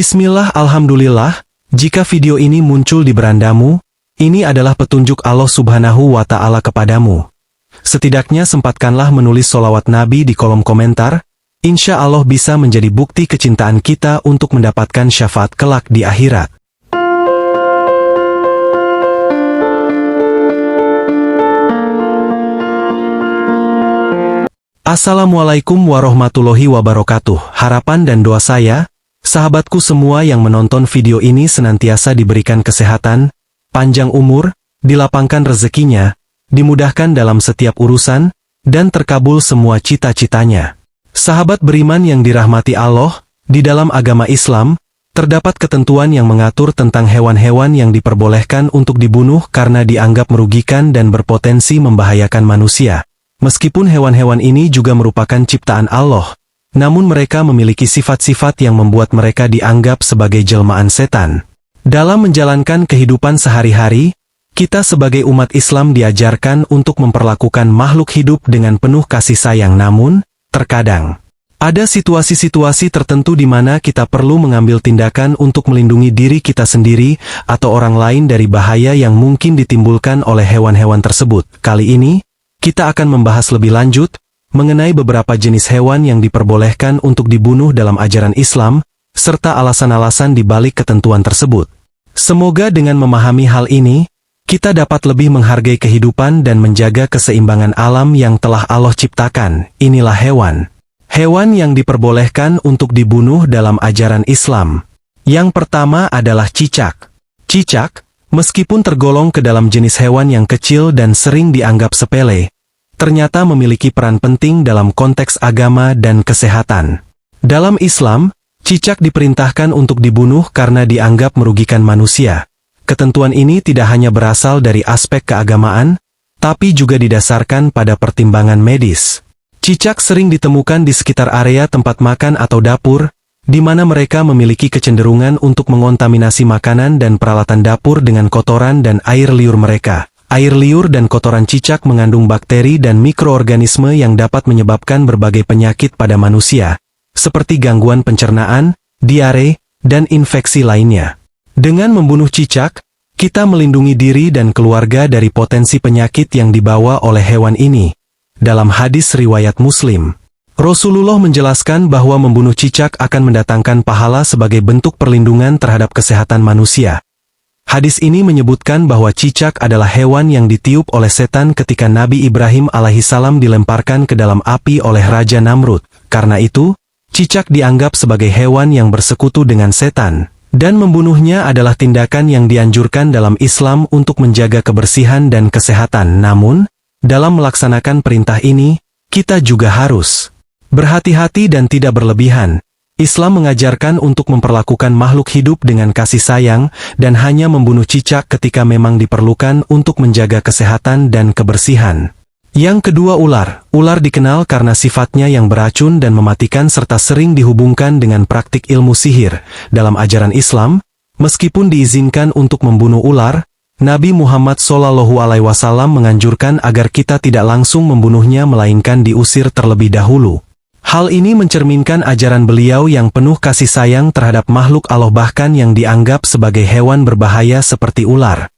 Bismillah, alhamdulillah, jika video ini muncul di berandamu, ini adalah petunjuk Allah Subhanahu wa Ta'ala kepadamu. Setidaknya sempatkanlah menulis sholawat Nabi di kolom komentar, insya Allah bisa menjadi bukti kecintaan kita untuk mendapatkan syafaat kelak di akhirat. Assalamualaikum warahmatullahi wabarakatuh. Harapan dan doa saya, sahabatku semua yang menonton video ini senantiasa diberikan kesehatan, panjang umur, dilapangkan rezekinya, dimudahkan dalam setiap urusan, dan terkabul semua cita-citanya. Sahabat beriman yang dirahmati Allah, di dalam agama Islam, terdapat ketentuan yang mengatur tentang hewan-hewan yang diperbolehkan untuk dibunuh karena dianggap merugikan dan berpotensi membahayakan manusia. Meskipun hewan-hewan ini juga merupakan ciptaan Allah, namun mereka memiliki sifat-sifat yang membuat mereka dianggap sebagai jelmaan setan. Dalam menjalankan kehidupan sehari-hari, kita sebagai umat Islam diajarkan untuk memperlakukan makhluk hidup dengan penuh kasih sayang, namun, terkadang ada situasi-situasi tertentu di mana kita perlu mengambil tindakan untuk melindungi diri kita sendiri atau orang lain dari bahaya yang mungkin ditimbulkan oleh hewan-hewan tersebut. Kali ini, kita akan membahas lebih lanjut mengenai beberapa jenis hewan yang diperbolehkan untuk dibunuh dalam ajaran Islam, serta alasan-alasan di balik ketentuan tersebut. Semoga dengan memahami hal ini, kita dapat lebih menghargai kehidupan dan menjaga keseimbangan alam yang telah Allah ciptakan. Inilah hewan. Hewan yang diperbolehkan untuk dibunuh dalam ajaran Islam. Yang pertama adalah cicak. Cicak, meskipun tergolong ke dalam jenis hewan yang kecil dan sering dianggap sepele, ternyata memiliki peran penting dalam konteks agama dan kesehatan. Dalam Islam, cicak diperintahkan untuk dibunuh karena dianggap merugikan manusia. Ketentuan ini tidak hanya berasal dari aspek keagamaan, tapi juga didasarkan pada pertimbangan medis. Cicak sering ditemukan di sekitar area tempat makan atau dapur, di mana mereka memiliki kecenderungan untuk mengontaminasi makanan dan peralatan dapur dengan kotoran dan air liur mereka. Air liur dan kotoran cicak mengandung bakteri dan mikroorganisme yang dapat menyebabkan berbagai penyakit pada manusia, seperti gangguan pencernaan, diare, dan infeksi lainnya. Dengan membunuh cicak, kita melindungi diri dan keluarga dari potensi penyakit yang dibawa oleh hewan ini. Dalam hadis riwayat Muslim, Rasulullah menjelaskan bahwa membunuh cicak akan mendatangkan pahala sebagai bentuk perlindungan terhadap kesehatan manusia. Hadis ini menyebutkan bahwa cicak adalah hewan yang ditiup oleh setan ketika Nabi Ibrahim alaihissalam dilemparkan ke dalam api oleh Raja Namrud. Karena itu, cicak dianggap sebagai hewan yang bersekutu dengan setan, dan membunuhnya adalah tindakan yang dianjurkan dalam Islam untuk menjaga kebersihan dan kesehatan. Namun, dalam melaksanakan perintah ini, kita juga harus berhati-hati dan tidak berlebihan. Islam mengajarkan untuk memperlakukan makhluk hidup dengan kasih sayang dan hanya membunuh cicak ketika memang diperlukan untuk menjaga kesehatan dan kebersihan. Yang kedua, ular. Ular dikenal karena sifatnya yang beracun dan mematikan serta sering dihubungkan dengan praktik ilmu sihir. Dalam ajaran Islam, meskipun diizinkan untuk membunuh ular, Nabi Muhammad SAW menganjurkan agar kita tidak langsung membunuhnya melainkan diusir terlebih dahulu. Hal ini mencerminkan ajaran beliau yang penuh kasih sayang terhadap makhluk Allah, bahkan yang dianggap sebagai hewan berbahaya seperti ular.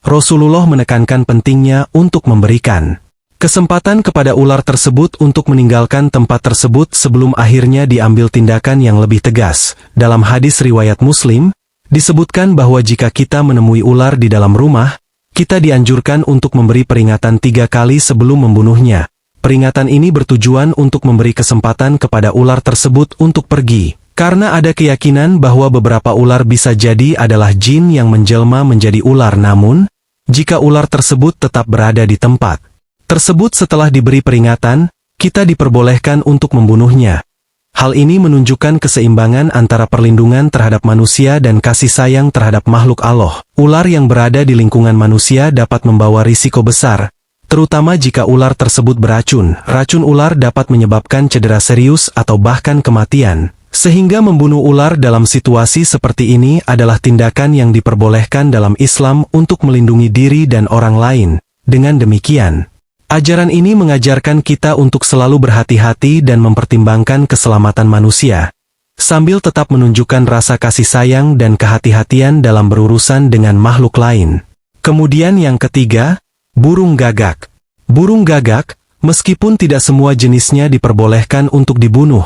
Rasulullah menekankan pentingnya untuk memberikan kesempatan kepada ular tersebut untuk meninggalkan tempat tersebut sebelum akhirnya diambil tindakan yang lebih tegas. Dalam hadis riwayat Muslim, disebutkan bahwa jika kita menemui ular di dalam rumah, kita dianjurkan untuk memberi peringatan 3 kali sebelum membunuhnya. Peringatan ini bertujuan untuk memberi kesempatan kepada ular tersebut untuk pergi, karena ada keyakinan bahwa beberapa ular bisa jadi adalah jin yang menjelma menjadi ular. Namun, jika ular tersebut tetap berada di tempat tersebut setelah diberi peringatan, kita diperbolehkan untuk membunuhnya. Hal ini menunjukkan keseimbangan antara perlindungan terhadap manusia dan kasih sayang terhadap makhluk Allah. Ular yang berada di lingkungan manusia dapat membawa risiko besar, terutama jika ular tersebut beracun. Racun ular dapat menyebabkan cedera serius atau bahkan kematian. Sehingga membunuh ular dalam situasi seperti ini adalah tindakan yang diperbolehkan dalam Islam untuk melindungi diri dan orang lain. Dengan demikian, ajaran ini mengajarkan kita untuk selalu berhati-hati dan mempertimbangkan keselamatan manusia. sambil tetap menunjukkan rasa kasih sayang dan kehati-hatian dalam berurusan dengan makhluk lain. Kemudian yang ketiga, burung gagak. Burung gagak, meskipun tidak semua jenisnya diperbolehkan untuk dibunuh,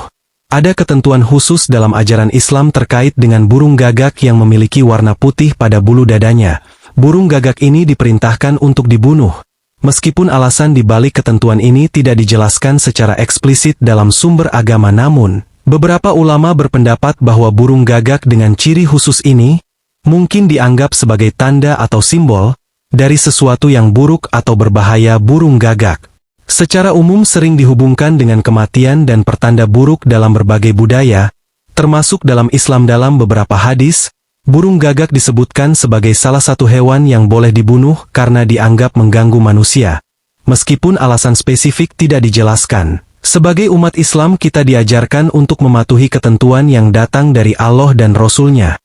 ada ketentuan khusus dalam ajaran Islam terkait dengan burung gagak yang memiliki warna putih pada bulu dadanya. Burung gagak ini diperintahkan untuk dibunuh. Meskipun alasan di balik ketentuan ini tidak dijelaskan secara eksplisit dalam sumber agama, namun beberapa ulama berpendapat bahwa burung gagak dengan ciri khusus ini mungkin dianggap sebagai tanda atau simbol dari sesuatu yang buruk atau berbahaya. Burung gagak secara umum sering dihubungkan dengan kematian dan pertanda buruk dalam berbagai budaya, termasuk dalam Islam. Dalam beberapa hadis, burung gagak disebutkan sebagai salah satu hewan yang boleh dibunuh karena dianggap mengganggu manusia, meskipun alasan spesifik tidak dijelaskan. Sebagai umat Islam kita diajarkan untuk mematuhi ketentuan yang datang dari Allah dan Rasul-Nya.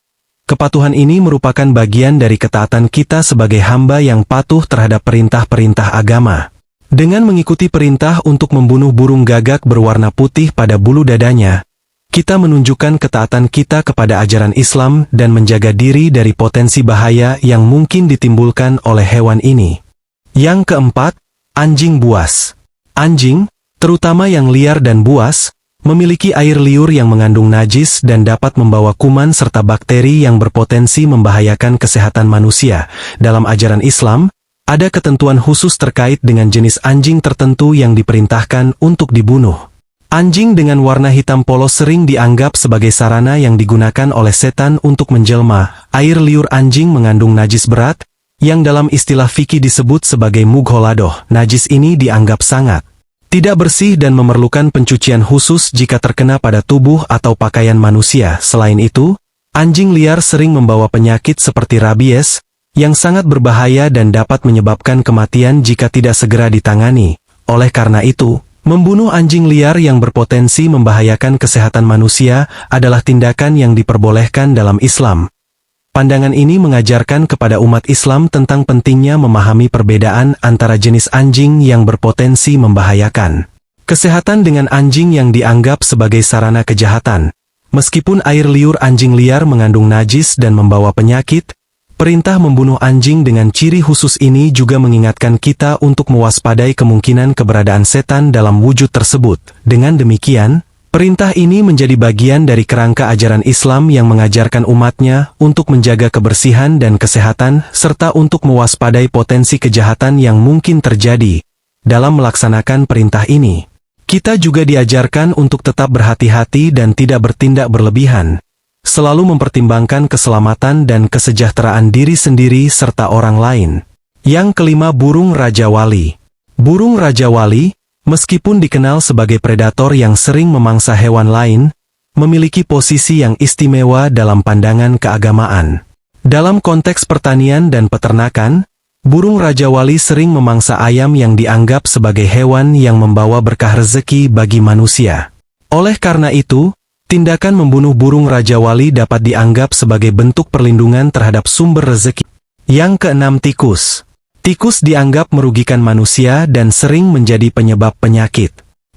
Kepatuhan ini merupakan bagian dari ketaatan kita sebagai hamba yang patuh terhadap perintah-perintah agama. Dengan mengikuti perintah untuk membunuh burung gagak berwarna putih pada bulu dadanya, kita menunjukkan ketaatan kita kepada ajaran Islam dan menjaga diri dari potensi bahaya yang mungkin ditimbulkan oleh hewan ini. Yang keempat, anjing buas. Anjing, terutama yang liar dan buas, memiliki air liur yang mengandung najis dan dapat membawa kuman serta bakteri yang berpotensi membahayakan kesehatan manusia. Dalam ajaran Islam, ada ketentuan khusus terkait dengan jenis anjing tertentu yang diperintahkan untuk dibunuh. Anjing dengan warna hitam polos sering dianggap sebagai sarana yang digunakan oleh setan untuk menjelma. Air liur anjing mengandung najis berat, yang dalam istilah fikih disebut sebagai mugholadoh. Najis ini dianggap sangat tidak bersih dan memerlukan pencucian khusus jika terkena pada tubuh atau pakaian manusia. Selain itu, anjing liar sering membawa penyakit seperti rabies, yang sangat berbahaya dan dapat menyebabkan kematian jika tidak segera ditangani. Oleh karena itu, membunuh anjing liar yang berpotensi membahayakan kesehatan manusia adalah tindakan yang diperbolehkan dalam Islam. Pandangan ini mengajarkan kepada umat Islam tentang pentingnya memahami perbedaan antara jenis anjing yang berpotensi membahayakan kesehatan dengan anjing yang dianggap sebagai sarana kejahatan. Meskipun air liur anjing liar mengandung najis dan membawa penyakit, perintah membunuh anjing dengan ciri khusus ini juga mengingatkan kita untuk mewaspadai kemungkinan keberadaan setan dalam wujud tersebut. Dengan demikian, perintah ini menjadi bagian dari kerangka ajaran Islam yang mengajarkan umatnya untuk menjaga kebersihan dan kesehatan, serta untuk mewaspadai potensi kejahatan yang mungkin terjadi. Dalam melaksanakan perintah ini, kita juga diajarkan untuk tetap berhati-hati dan tidak bertindak berlebihan, selalu mempertimbangkan keselamatan dan kesejahteraan diri sendiri serta orang lain. Yang kelima, burung Raja Wali. Burung Raja Wali, meskipun dikenal sebagai predator yang sering memangsa hewan lain, memiliki posisi yang istimewa dalam pandangan keagamaan. Dalam konteks pertanian dan peternakan, burung Raja Wali sering memangsa ayam yang dianggap sebagai hewan yang membawa berkah rezeki bagi manusia. Oleh karena itu, tindakan membunuh burung Raja Wali dapat dianggap sebagai bentuk perlindungan terhadap sumber rezeki. Yang keenam, tikus. Tikus dianggap merugikan manusia dan sering menjadi penyebab penyakit.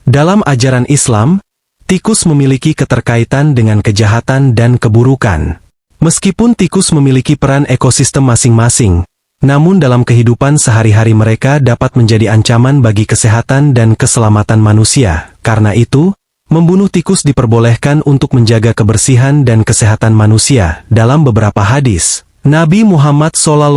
Dalam ajaran Islam, tikus memiliki keterkaitan dengan kejahatan dan keburukan. Meskipun tikus memiliki peran ekosistem masing-masing, namun dalam kehidupan sehari-hari mereka dapat menjadi ancaman bagi kesehatan dan keselamatan manusia. Karena itu, membunuh tikus diperbolehkan untuk menjaga kebersihan dan kesehatan manusia. Dalam beberapa hadis, Nabi Muhammad SAW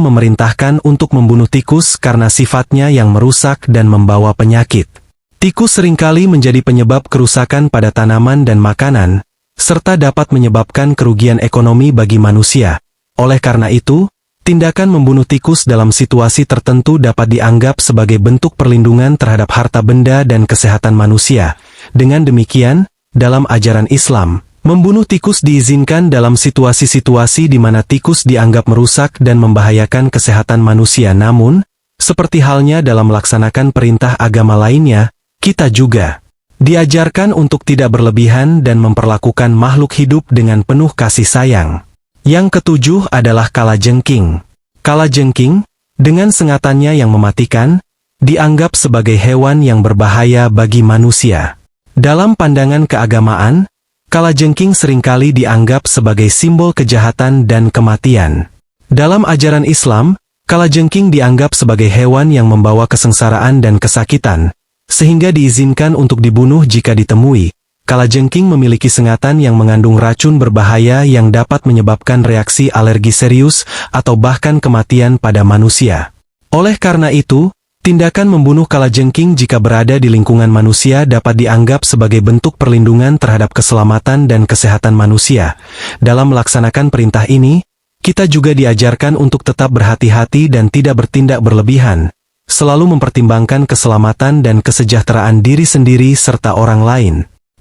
memerintahkan untuk membunuh tikus karena sifatnya yang merusak dan membawa penyakit. Tikus seringkali menjadi penyebab kerusakan pada tanaman dan makanan, serta dapat menyebabkan kerugian ekonomi bagi manusia. Oleh karena itu, tindakan membunuh tikus dalam situasi tertentu dapat dianggap sebagai bentuk perlindungan terhadap harta benda dan kesehatan manusia. Dengan demikian, dalam ajaran Islam, membunuh tikus diizinkan dalam situasi-situasi di mana tikus dianggap merusak dan membahayakan kesehatan manusia. Namun, seperti halnya dalam melaksanakan perintah agama lainnya, kita juga diajarkan untuk tidak berlebihan dan memperlakukan makhluk hidup dengan penuh kasih sayang. Yang ketujuh adalah kalajengking. Kalajengking, dengan sengatannya yang mematikan, dianggap sebagai hewan yang berbahaya bagi manusia. Dalam pandangan keagamaan, kalajengking seringkali dianggap sebagai simbol kejahatan dan kematian. Dalam ajaran Islam, kalajengking dianggap sebagai hewan yang membawa kesengsaraan dan kesakitan, sehingga diizinkan untuk dibunuh jika ditemui. Kalajengking memiliki sengatan yang mengandung racun berbahaya yang dapat menyebabkan reaksi alergi serius atau bahkan kematian pada manusia. Oleh karena itu, tindakan membunuh kalajengking jika berada di lingkungan manusia dapat dianggap sebagai bentuk perlindungan terhadap keselamatan dan kesehatan manusia. Dalam melaksanakan perintah ini, kita juga diajarkan untuk tetap berhati-hati dan tidak bertindak berlebihan, selalu mempertimbangkan keselamatan dan kesejahteraan diri sendiri serta orang lain.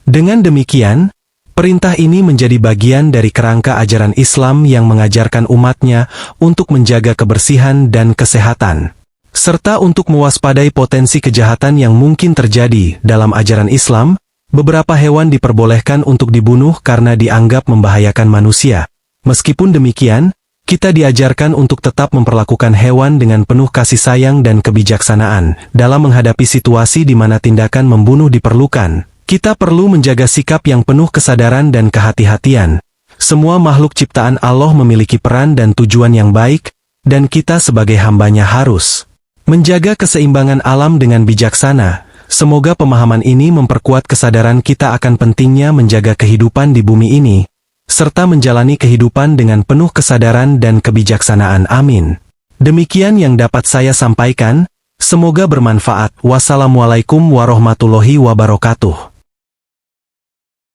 Dengan demikian, perintah ini menjadi bagian dari kerangka ajaran Islam yang mengajarkan umatnya untuk menjaga kebersihan dan kesehatan, serta untuk mewaspadai potensi kejahatan yang mungkin terjadi. Dalam ajaran Islam, beberapa hewan diperbolehkan untuk dibunuh karena dianggap membahayakan manusia. Meskipun demikian, kita diajarkan untuk tetap memperlakukan hewan dengan penuh kasih sayang dan kebijaksanaan. Dalam menghadapi situasi di mana tindakan membunuh diperlukan, kita perlu menjaga sikap yang penuh kesadaran dan kehati-hatian. Semua makhluk ciptaan Allah memiliki peran dan tujuan yang baik, dan kita sebagai hambanya harus menjaga keseimbangan alam dengan bijaksana. Semoga pemahaman ini memperkuat kesadaran kita akan pentingnya menjaga kehidupan di bumi ini, serta menjalani kehidupan dengan penuh kesadaran dan kebijaksanaan. Amin. Demikian yang dapat saya sampaikan, semoga bermanfaat. Wassalamualaikum warahmatullahi wabarakatuh.